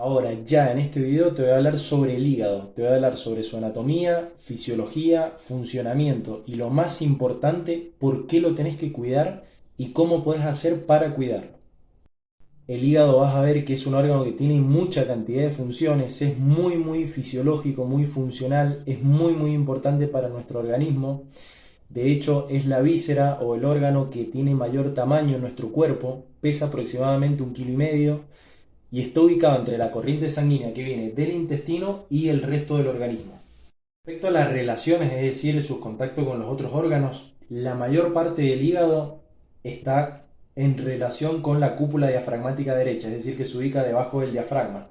Ahora, ya en este video te voy a hablar sobre el hígado, te voy a hablar sobre su anatomía, fisiología, funcionamiento y lo más importante, por qué lo tenés que cuidar y cómo podés hacer para cuidarlo. El hígado vas a ver que es un órgano que tiene mucha cantidad de funciones, es muy fisiológico, muy funcional, es muy importante para nuestro organismo. De hecho, es la víscera o el órgano que tiene mayor tamaño en nuestro cuerpo, pesa aproximadamente 1,5 kg y está ubicado entre la corriente sanguínea que viene del intestino y el resto del organismo. Respecto a las relaciones, es decir, sus contactos con los otros órganos, la mayor parte del hígado está en relación con la cúpula diafragmática derecha, es decir, que se ubica debajo del diafragma.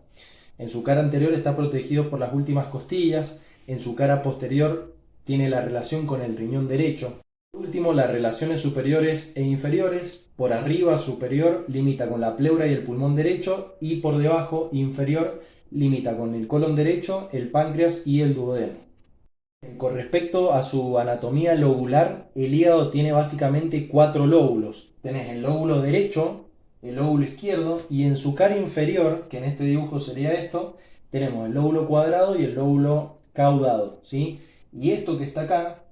En su cara anterior está protegido por las últimas costillas, en su cara posterior tiene la relación con el riñón derecho. Por último, las relaciones superiores e inferiores, por arriba superior limita con la pleura y el pulmón derecho y por debajo inferior limita con el colon derecho, el páncreas y el duodeno. Con respecto a su anatomía lobular, el hígado tiene básicamente 4 lóbulos. Tenés el lóbulo derecho, el lóbulo izquierdo y en su cara inferior, que en este dibujo sería esto, tenemos el lóbulo cuadrado y el lóbulo caudado, ¿sí? Y esto que está acá,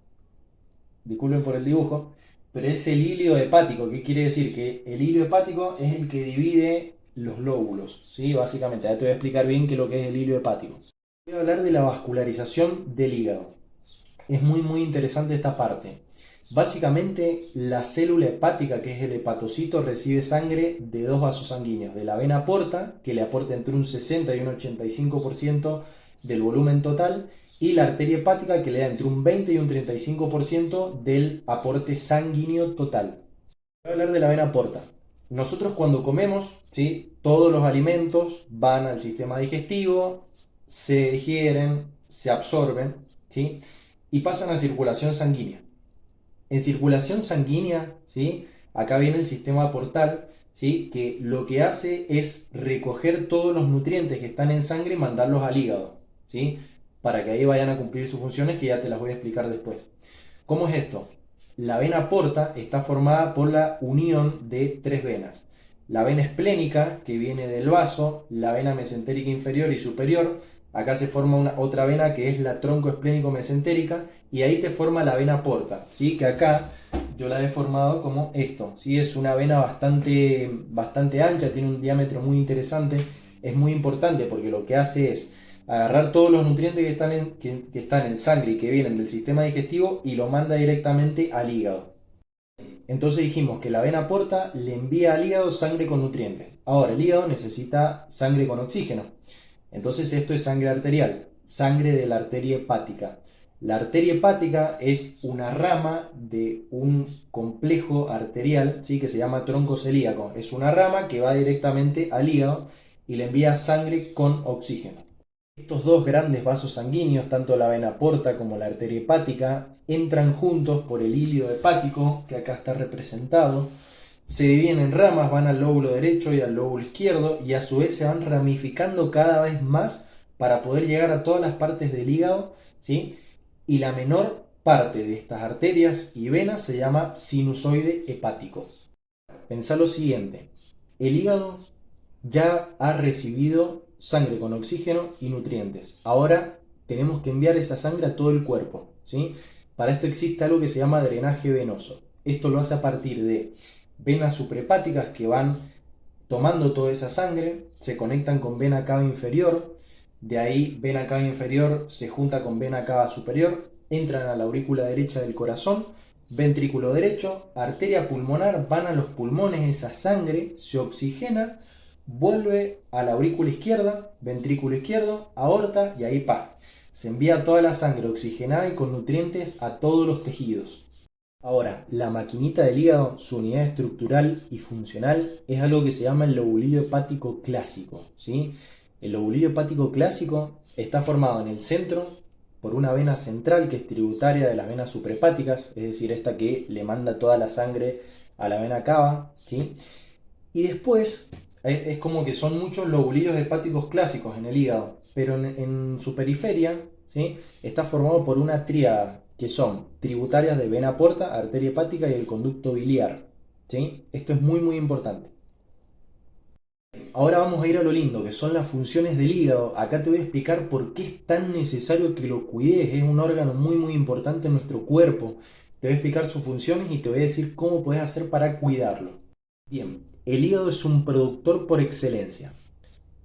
disculpen por el dibujo, pero es el hilio hepático. ¿Qué quiere decir? Que el hilio hepático es el que divide los lóbulos, ¿sí? Básicamente, ahora te voy a explicar bien qué es lo que es el hilio hepático. Voy a hablar de la vascularización del hígado. Es muy interesante esta parte. Básicamente, la célula hepática, que es el hepatocito, recibe sangre de dos vasos sanguíneos, de la vena porta, que le aporta entre un 60 y un 85% del volumen total, y la arteria hepática, que le da entre un 20 y un 35% del aporte sanguíneo total. Voy a hablar de la vena porta. Nosotros cuando comemos, ¿sí? Todos los alimentos van al sistema digestivo, se digieren, se absorben, ¿sí? Y pasan a circulación sanguínea. En circulación sanguínea, ¿sí? Acá viene el sistema portal, ¿sí? Que lo que hace es recoger todos los nutrientes que están en sangre y mandarlos al hígado, ¿sí? Para que ahí vayan a cumplir sus funciones, que ya te las voy a explicar después. ¿Cómo es esto? La vena porta está formada por la unión de tres venas. La vena esplénica, que viene del vaso, la vena mesentérica inferior y superior. Acá se forma otra vena que es la troncoesplénico-mesentérica y ahí te forma la vena porta, ¿sí? Que acá yo la he formado como esto, ¿sí? Es una vena bastante ancha, tiene un diámetro muy interesante, es muy importante porque lo que hace es agarrar todos los nutrientes que están en sangre y que vienen del sistema digestivo y lo manda directamente al hígado. Entonces dijimos que la vena porta le envía al hígado sangre con nutrientes. Ahora el hígado necesita sangre con oxígeno. Entonces esto es sangre arterial, sangre de la arteria hepática. La arteria hepática es una rama de un complejo arterial, ¿sí? Que se llama tronco celíaco. Es una rama que va directamente al hígado y le envía sangre con oxígeno. Estos dos grandes vasos sanguíneos, tanto la vena porta como la arteria hepática, entran juntos por el hilio hepático, que acá está representado, se dividen en ramas, van al lóbulo derecho y al lóbulo izquierdo, y a su vez se van ramificando cada vez más para poder llegar a todas las partes del hígado, ¿sí? Y la menor parte de estas arterias y venas se llama sinusoide hepático. Pensá lo siguiente, el hígado ya ha recibido sangre con oxígeno y nutrientes. Ahora tenemos que enviar esa sangre a todo el cuerpo, ¿sí? Para esto existe algo que se llama drenaje venoso. Esto lo hace a partir de venas suprahepáticas que van tomando toda esa sangre, se conectan con vena cava inferior, de ahí vena cava inferior se junta con vena cava superior, entran a la aurícula derecha del corazón, ventrículo derecho, arteria pulmonar, van a los pulmones, esa sangre se oxigena, vuelve a la aurícula izquierda, ventrículo izquierdo, aorta y ahí se envía toda la sangre oxigenada y con nutrientes a todos los tejidos. Ahora, la maquinita del hígado, su unidad estructural y funcional, es algo que se llama el lobulillo hepático clásico, ¿sí? El lobulillo hepático clásico está formado en el centro por una vena central que es tributaria de las venas suprahepáticas, es decir, esta que le manda toda la sangre a la vena cava, ¿sí? Y después es como que son muchos lobulillos hepáticos clásicos en el hígado, pero en su periferia, ¿sí? Está formado por una tríada, que son tributarias de vena porta, arteria hepática y el conducto biliar, ¿sí? Esto es muy importante. Ahora vamos a ir a lo lindo, que son las funciones del hígado. Acá te voy a explicar por qué es tan necesario que lo cuides. Es un órgano muy muy importante en nuestro cuerpo. Te voy a explicar sus funciones y te voy a decir cómo puedes hacer para cuidarlo. Bien, el hígado es un productor por excelencia.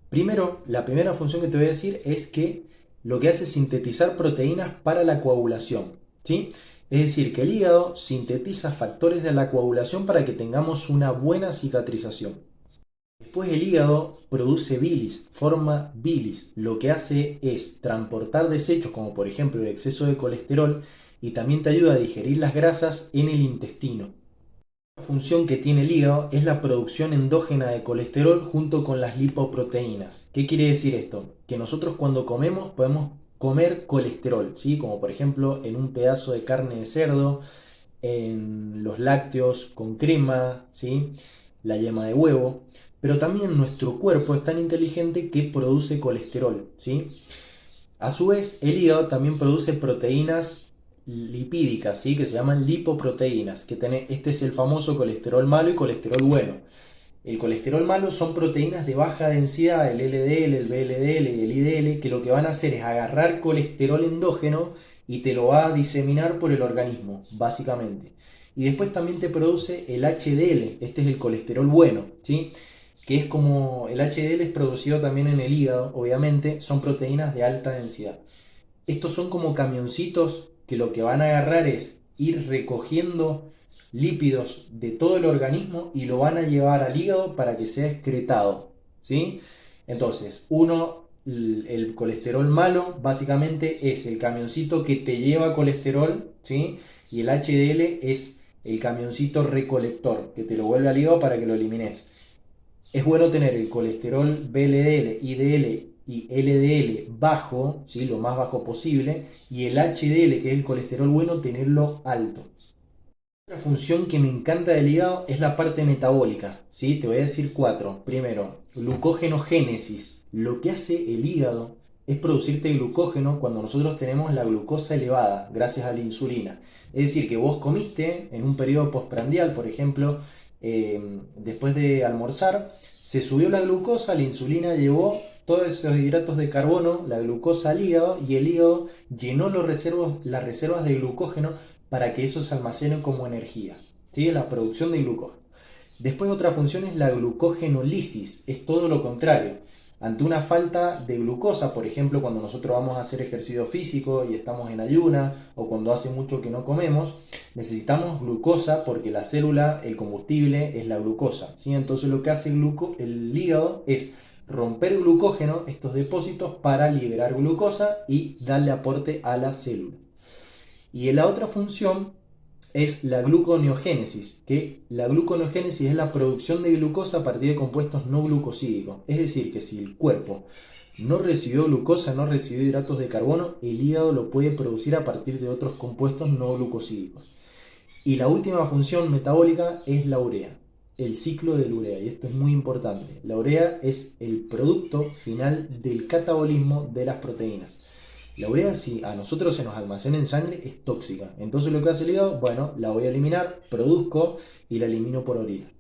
Primero, la primera función que te voy a decir es que lo que hace es sintetizar proteínas para la coagulación, ¿sí? Es decir, que el hígado sintetiza factores de la coagulación para que tengamos una buena cicatrización. Después el hígado produce bilis, forma bilis. Lo que hace es transportar desechos como por ejemplo el exceso de colesterol y también te ayuda a digerir las grasas en el intestino. La función que tiene el hígado es la producción endógena de colesterol junto con las lipoproteínas. ¿Qué quiere decir esto? Que nosotros cuando comemos podemos comer colesterol, ¿sí? Como por ejemplo en un pedazo de carne de cerdo, en los lácteos con crema, ¿sí? La yema de huevo, pero también nuestro cuerpo es tan inteligente que produce colesterol, ¿sí? A su vez, el hígado también produce proteínas lipídicas, ¿sí? Que se llaman lipoproteínas, este es el famoso colesterol malo y colesterol bueno. El colesterol malo son proteínas de baja densidad, el LDL, el VLDL y el IDL, que lo que van a hacer es agarrar colesterol endógeno y te lo va a diseminar por el organismo, básicamente. Y después también te produce el HDL, este es el colesterol bueno, ¿sí? Que es como el HDL es producido también en el hígado, obviamente, son proteínas de alta densidad. Estos son como camioncitos que lo que van a agarrar es ir recogiendo lípidos de todo el organismo y lo van a llevar al hígado para que sea excretado, ¿sí? Entonces, el colesterol malo básicamente es el camioncito que te lleva colesterol, ¿sí? Y el HDL es el camioncito recolector que te lo vuelve al hígado para que lo elimines. Es bueno tener el colesterol VLDL, IDL y LDL bajo, ¿sí? Lo más bajo posible, y el HDL, que es el colesterol bueno, tenerlo alto. Otra función que me encanta del hígado es la parte metabólica, ¿sí? Te voy a decir cuatro. Primero, glucógenogénesis. Lo que hace el hígado es producirte glucógeno cuando nosotros tenemos la glucosa elevada, gracias a la insulina. Es decir, que vos comiste en un periodo postprandial, por ejemplo, después de almorzar, se subió la glucosa, la insulina llevó todos esos hidratos de carbono, la glucosa al hígado, y el hígado llenó las reservas de glucógeno para que eso se almacene como energía, ¿sí? La producción de glucógeno. Después otra función es la glucogenolisis, es todo lo contrario. Ante una falta de glucosa, por ejemplo, cuando nosotros vamos a hacer ejercicio físico y estamos en ayuna o cuando hace mucho que no comemos, necesitamos glucosa porque la célula, el combustible es la glucosa, ¿sí? Entonces lo que hace el hígado es romper glucógeno, estos depósitos, para liberar glucosa y darle aporte a la célula. Y la otra función es la gluconeogénesis, que la gluconeogénesis es la producción de glucosa a partir de compuestos no glucosídicos. Es decir, que si el cuerpo no recibió glucosa, no recibió hidratos de carbono, el hígado lo puede producir a partir de otros compuestos no glucosídicos. Y la última función metabólica es la urea, el ciclo de la urea, y esto es muy importante. La urea es el producto final del catabolismo de las proteínas. La urea, si a nosotros se nos almacena en sangre, es tóxica. Entonces lo que hace el hígado, bueno, la voy a eliminar, produzco y la elimino por orina.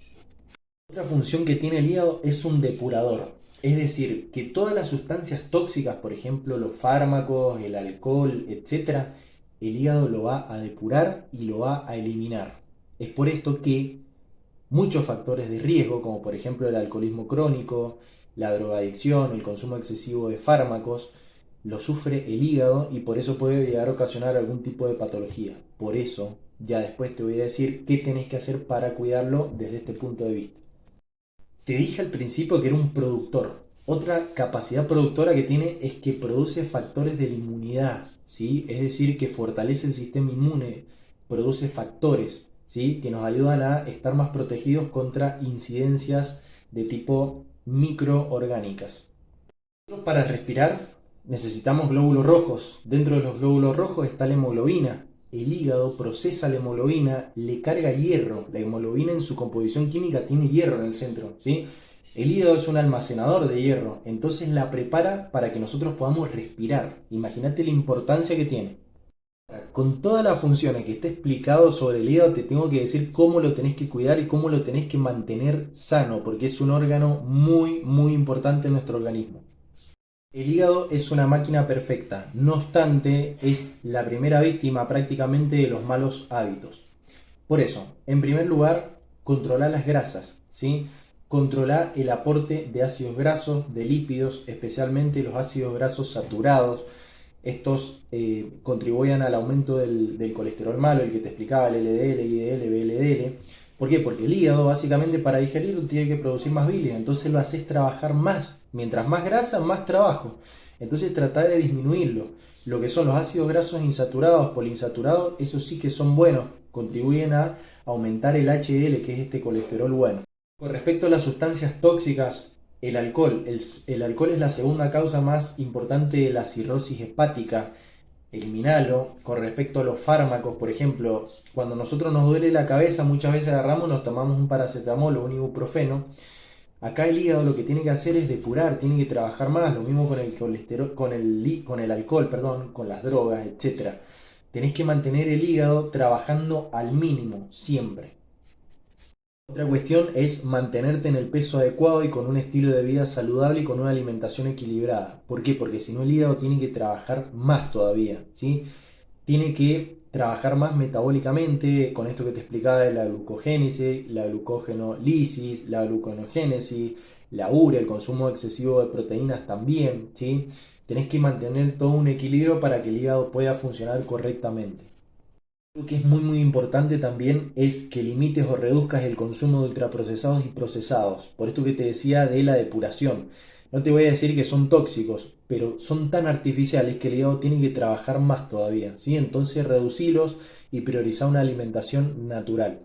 Otra función que tiene el hígado es un depurador. Es decir, que todas las sustancias tóxicas, por ejemplo los fármacos, el alcohol, etcétera, el hígado lo va a depurar y lo va a eliminar. Es por esto que muchos factores de riesgo, como por ejemplo el alcoholismo crónico, la drogadicción, el consumo excesivo de fármacos, lo sufre el hígado y por eso puede llegar a ocasionar algún tipo de patología. Por eso, ya después te voy a decir qué tenés que hacer para cuidarlo desde este punto de vista. Te dije al principio que era un productor. Otra capacidad productora que tiene es que produce factores de la inmunidad, ¿sí? Es decir, que fortalece el sistema inmune, produce factores, ¿sí? Que nos ayudan a estar más protegidos contra incidencias de tipo microorgánicas. Para respirar necesitamos glóbulos rojos. Dentro de los glóbulos rojos está la hemoglobina. El hígado procesa la hemoglobina, le carga hierro. La hemoglobina en su composición química tiene hierro en el centro, ¿sí? El hígado es un almacenador de hierro, entonces la prepara para que nosotros podamos respirar. Imagínate la importancia que tiene. Con todas las funciones que esté explicado sobre el hígado, te tengo que decir cómo lo tenés que cuidar y cómo lo tenés que mantener sano, porque es un órgano muy, muy importante en nuestro organismo. El hígado es una máquina perfecta, no obstante, es la primera víctima prácticamente de los malos hábitos. Por eso, en primer lugar, controlar las grasas, ¿sí? Controlar el aporte de ácidos grasos, de lípidos, especialmente los ácidos grasos saturados. Estos contribuyen al aumento del colesterol malo, el que te explicaba, el LDL, IDL, VLDL. ¿Por qué? Porque el hígado básicamente para digerirlo tiene que producir más bilis, entonces lo haces trabajar más. Mientras más grasa, más trabajo. Entonces trata de disminuirlo. Lo que son los ácidos grasos insaturados, poliinsaturados, esos sí que son buenos, contribuyen a aumentar el HDL, que es este colesterol bueno. Con respecto a las sustancias tóxicas, el alcohol. El alcohol es la segunda causa más importante de la cirrosis hepática. Eliminalo. Con respecto a los fármacos, por ejemplo, cuando nosotros nos duele la cabeza, muchas veces agarramos, nos tomamos un paracetamol o un ibuprofeno. Acá el hígado lo que tiene que hacer es depurar, tiene que trabajar más, lo mismo con el colesterol, con el alcohol, perdón, con las drogas, etcétera. Tenés que mantener el hígado trabajando al mínimo, siempre. Otra cuestión es mantenerte en el peso adecuado y con un estilo de vida saludable y con una alimentación equilibrada. ¿Por qué? Porque si no el hígado tiene que trabajar más todavía, ¿sí? Tiene que trabajar más metabólicamente con esto que te explicaba de la glucogénesis, la glucogenolisis, la gluconeogénesis, la urea, el consumo excesivo de proteínas también, ¿sí? Tenés que mantener todo un equilibrio para que el hígado pueda funcionar correctamente. Lo que es muy muy importante también es que limites o reduzcas el consumo de ultraprocesados y procesados. Por esto que te decía de la depuración. No te voy a decir que son tóxicos, pero son tan artificiales que el hígado tiene que trabajar más todavía, ¿sí? Entonces reducirlos y priorizar una alimentación natural.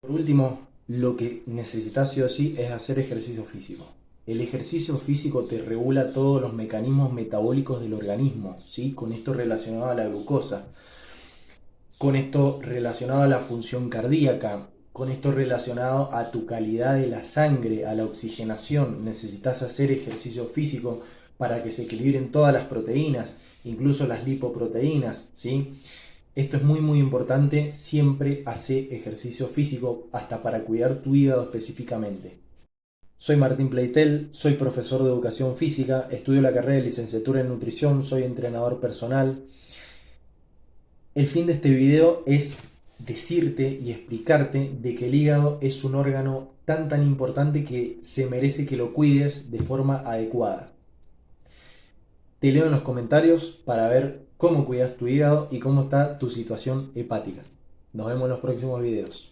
Por último, lo que necesitas sí o sí es hacer ejercicio físico. El ejercicio físico te regula todos los mecanismos metabólicos del organismo, ¿sí? Con esto relacionado a la glucosa, con esto relacionado a la función cardíaca, con esto relacionado a tu calidad de la sangre, a la oxigenación. Necesitas hacer ejercicio físico para que se equilibren todas las proteínas, incluso las lipoproteínas, ¿sí? Esto es muy muy importante, siempre hace ejercicio físico hasta para cuidar tu hígado específicamente. Soy Martín Pleitel, soy profesor de educación física, estudio la carrera de licenciatura en nutrición, soy entrenador personal. El fin de este video es decirte y explicarte de que el hígado es un órgano tan importante que se merece que lo cuides de forma adecuada. Te leo en los comentarios para ver cómo cuidas tu hígado y cómo está tu situación hepática. Nos vemos en los próximos videos.